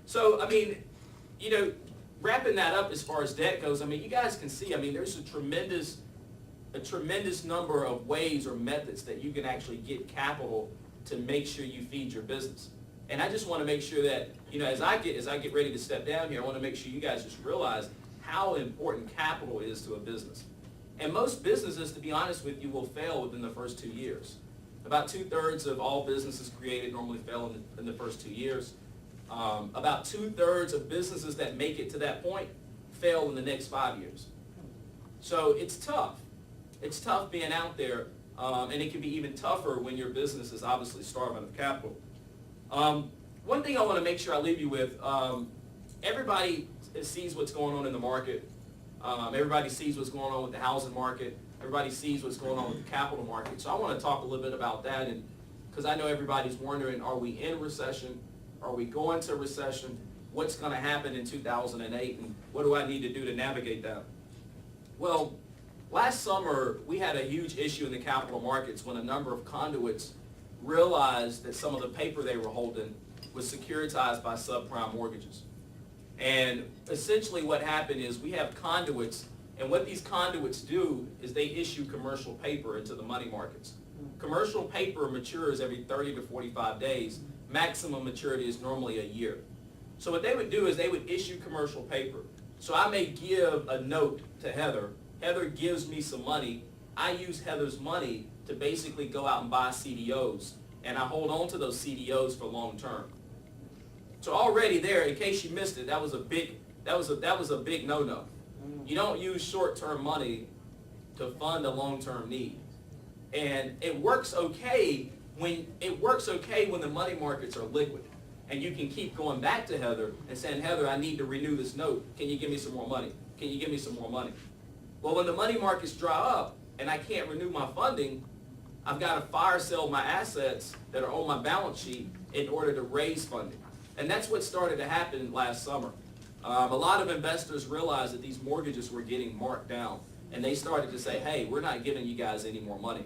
So, I mean, you know, wrapping that up as far as debt goes, I mean, you guys can see, I mean, there's a tremendous number of ways or methods that you can actually get capital to make sure you feed your business. And I just want to make sure that, you know, as I get ready to step down here, I want to make sure you guys just realize how important capital is to a business. And most businesses, to be honest with you, will fail within the first 2 years. About 2/3 of all businesses created normally fail in the first 2 years. About 2/3 of businesses that make it to that point fail in the next 5 years. So it's tough. It's tough being out there, and it can be even tougher when your business is obviously starving of capital. One thing I want to make sure I leave you with, everybody sees what's going on in the market. Everybody sees what's going on with the housing market. Everybody sees what's going on with the capital market. So I want to talk a little bit about that, and because I know everybody's wondering, are we in recession? Are we going to recession? What's going to happen in 2008, and what do I need to do to navigate that? Well, last summer, we had a huge issue in the capital markets when a number of conduits realized that some of the paper they were holding was securitized by subprime mortgages. And essentially what happened is we have conduits, and what these conduits do is they issue commercial paper into the money markets. Commercial paper matures every 30 to 45 days. Maximum maturity is normally a year. So what they would do is they would issue commercial paper. So I may give a note to Heather. Heather gives me some money. I use Heather's money to basically go out and buy CDOs, and I hold on to those CDOs for long term. So already there, in case you missed it, that was a big no-no. You don't use short-term money to fund a long-term need. And it works okay when the money markets are liquid. And you can keep going back to Heather and saying, Heather, I need to renew this note. Can you give me some more money? Can you give me some more money? Well, when the money markets dry up and I can't renew my funding, I've got to fire sell my assets that are on my balance sheet in order to raise funding. And that's what started to happen last summer. A lot of investors realized that these mortgages were getting marked down, and they started to say, hey, we're not giving you guys any more money.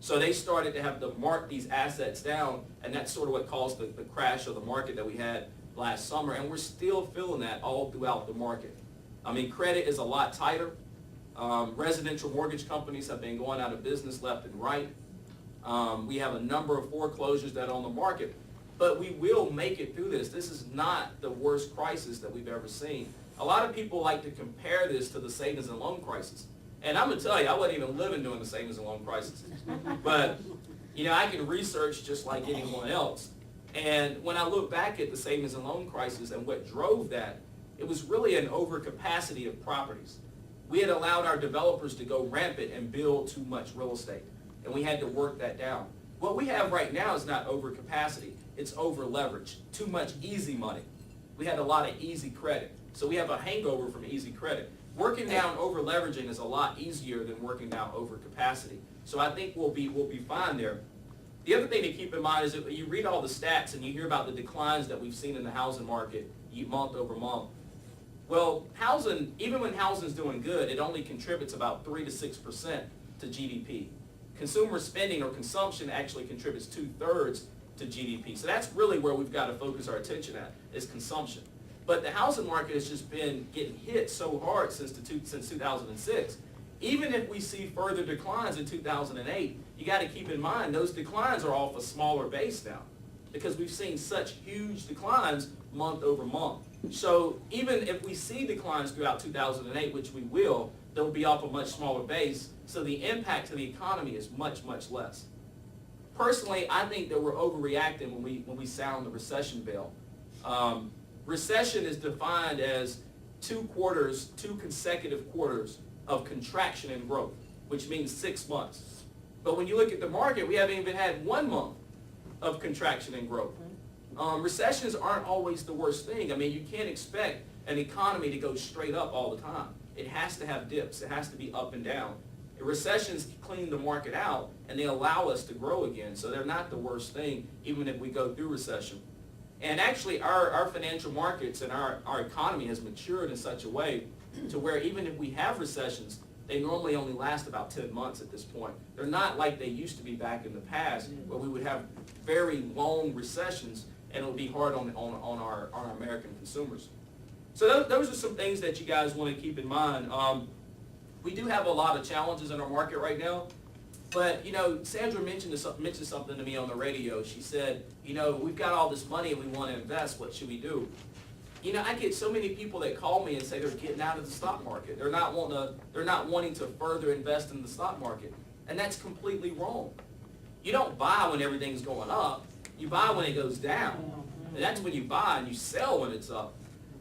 So they started to have to mark these assets down, and that's sort of what caused the crash of the market that we had last summer, and we're still feeling that all throughout the market. I mean, credit is a lot tighter. Residential mortgage companies have been going out of business left and right. We have a number of foreclosures that are on the market. But we will make it through this. This is not the worst crisis that we've ever seen. A lot of people like to compare this to the savings and loan crisis. And I'm going to tell you, I wasn't even living during the savings and loan crisis. But, you know, I can research just like anyone else. And when I look back at the savings and loan crisis and what drove that, it was really an overcapacity of properties. We had allowed our developers to go rampant and build too much real estate. And we had to work that down. What we have right now is not overcapacity. It's over leverage. Too much easy money. We had a lot of easy credit. So we have a hangover from easy credit. Working down over leveraging is a lot easier than working down over capacity. So I think we'll be fine there. The other thing to keep in mind is that you read all the stats and you hear about the declines that we've seen in the housing market month over month. Well, housing, even when housing's doing good, it only contributes about 3 to 6% to GDP. Consumer spending or consumption actually contributes 2/3 to GDP. So that's really where we've got to focus our attention at, is consumption. But the housing market has just been getting hit so hard since 2006. Even if we see further declines in 2008, you got to keep in mind those declines are off a smaller base now because we've seen such huge declines month over month. So even if we see declines throughout 2008, which we will, they'll be off a much smaller base. So the impact to the economy is much, much less. Personally, I think that we're overreacting when we sound the recession bell. Recession is defined as 2 consecutive quarters of contraction and growth, which means 6 months. But when you look at the market, we haven't even had 1 month of contraction and growth. Recessions aren't always the worst thing. I mean, you can't expect an economy to go straight up all the time. It has to have dips. It has to be up and down. Recessions clean the market out, and they allow us to grow again. So they're not the worst thing, even if we go through recession. And actually, our financial markets and our economy has matured in such a way to where even if we have recessions, they normally only last about 10 months at this point. They're not like they used to be back in the past, where we would have very long recessions, and it'll be hard on our American consumers. So those are some things that you guys want to keep in mind. We do have a lot of challenges in our market right now, but Sandra mentioned something to me on the radio. She said, we've got all this money and we want to invest. What should we do? I get so many people that call me and say they're getting out of the stock market. They're not wanting to further invest in the stock market, and that's completely wrong. You don't buy when everything's going up. You buy when it goes down. And that's when you buy, and you sell when it's up.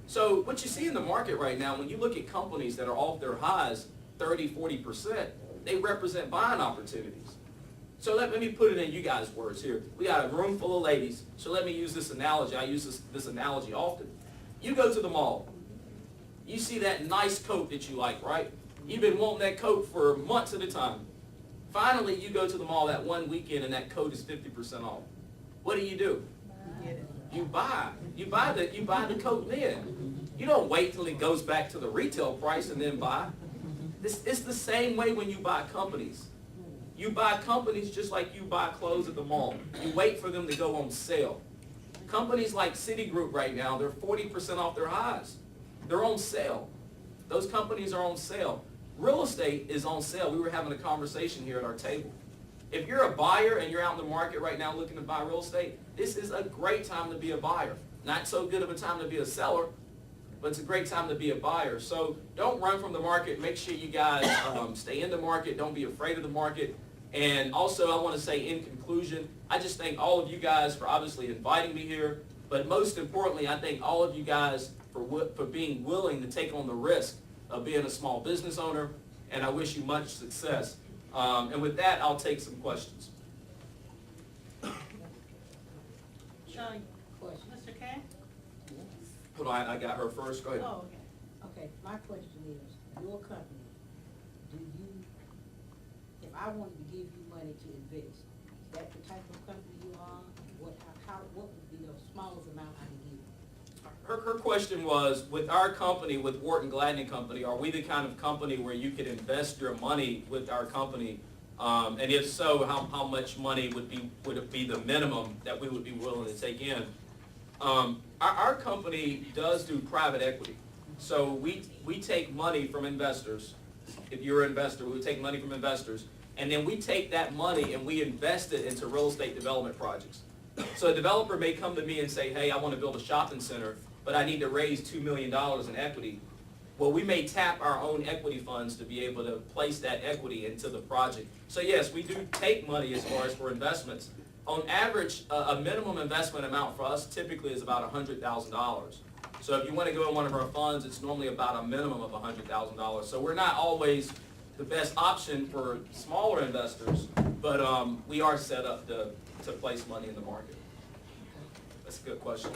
So what you see in the market right now, when you look at companies that are off their highs 30, 40%, they represent buying opportunities. So let me put it in you guys' words here. We got a room full of ladies, so let me use this analogy. I use this analogy often. You go to the mall. You see that nice coat that you like, right? You've been wanting that coat for months at a time. Finally, you go to the mall that one weekend and that coat is 50% off. What do? You buy. You buy the coat then. You don't wait till it goes back to the retail price and then buy. It's the same way when you buy companies. You buy companies just like you buy clothes at the mall. You wait for them to go on sale. Companies like Citigroup right now, they're 40% off their highs. They're on sale. Those companies are on sale. Real estate is on sale. We were having a conversation here at our table. If you're a buyer and you're out in the market right now looking to buy real estate, this is a great time to be a buyer. Not so good of a time to be a seller, but it's a great time to be a buyer. So don't run from the market. Make sure you guys stay in the market. Don't be afraid of the market. And also, I want to say in conclusion, I just thank all of you guys for obviously inviting me here. But most importantly, I thank all of you guys for being willing to take on the risk of being a small business owner. And I wish you much success. And with that, I'll take some questions. Mr. Cash? Hold on, I got her first. Go ahead. Oh, okay. Okay, my question is, your company, if I wanted to give you money to invest, is that the type of company you are? What would be the smallest amount I can give you? Her question was, with our company, with Wharton Gladney Company, are we the kind of company where you could invest your money with our company? And if so, how much money would it be the minimum that we would be willing to take in? Our company does do private equity. So we take money from investors. If you're an investor, we take money from investors. And then we take that money and we invest it into real estate development projects. So a developer may come to me and say, hey, I want to build a shopping center, but I need to raise $2 million in equity. Well, we may tap our own equity funds to be able to place that equity into the project. So yes, we do take money as far as for investments. On average, a minimum investment amount for us typically is about $100,000. So if you want to go in one of our funds, it's normally about a minimum of $100,000. So we're not always the best option for smaller investors, but we are set up to place money in the market. That's a good question.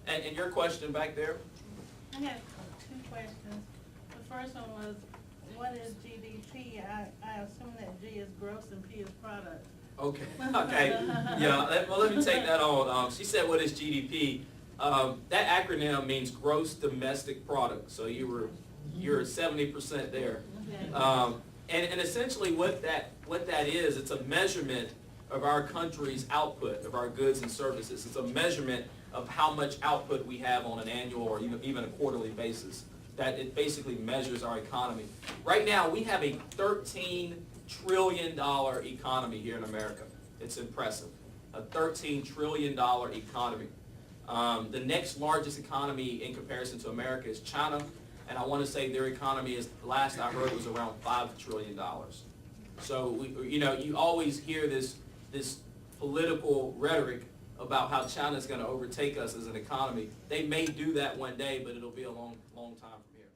And your question back there? I have two questions. The first one was, what is GDP? I assume that G is gross and P is product. Okay. Yeah, well, let me take that on. She said, what is GDP? That acronym means gross domestic product. So you're 70% there. Okay. And essentially what that is, it's a measurement of our country's output, of our goods and services. It's a measurement of how much output we have on an annual or even a quarterly basis. That it basically measures our economy. Right now, we have a $13 trillion economy here in America. It's impressive. A $13 trillion economy. The next largest economy in comparison to America is China, and I want to say their economy is, last I heard, was around $5 trillion. So you always hear this political rhetoric about how China's going to overtake us as an economy. They may do that one day, but it'll be a long time from here.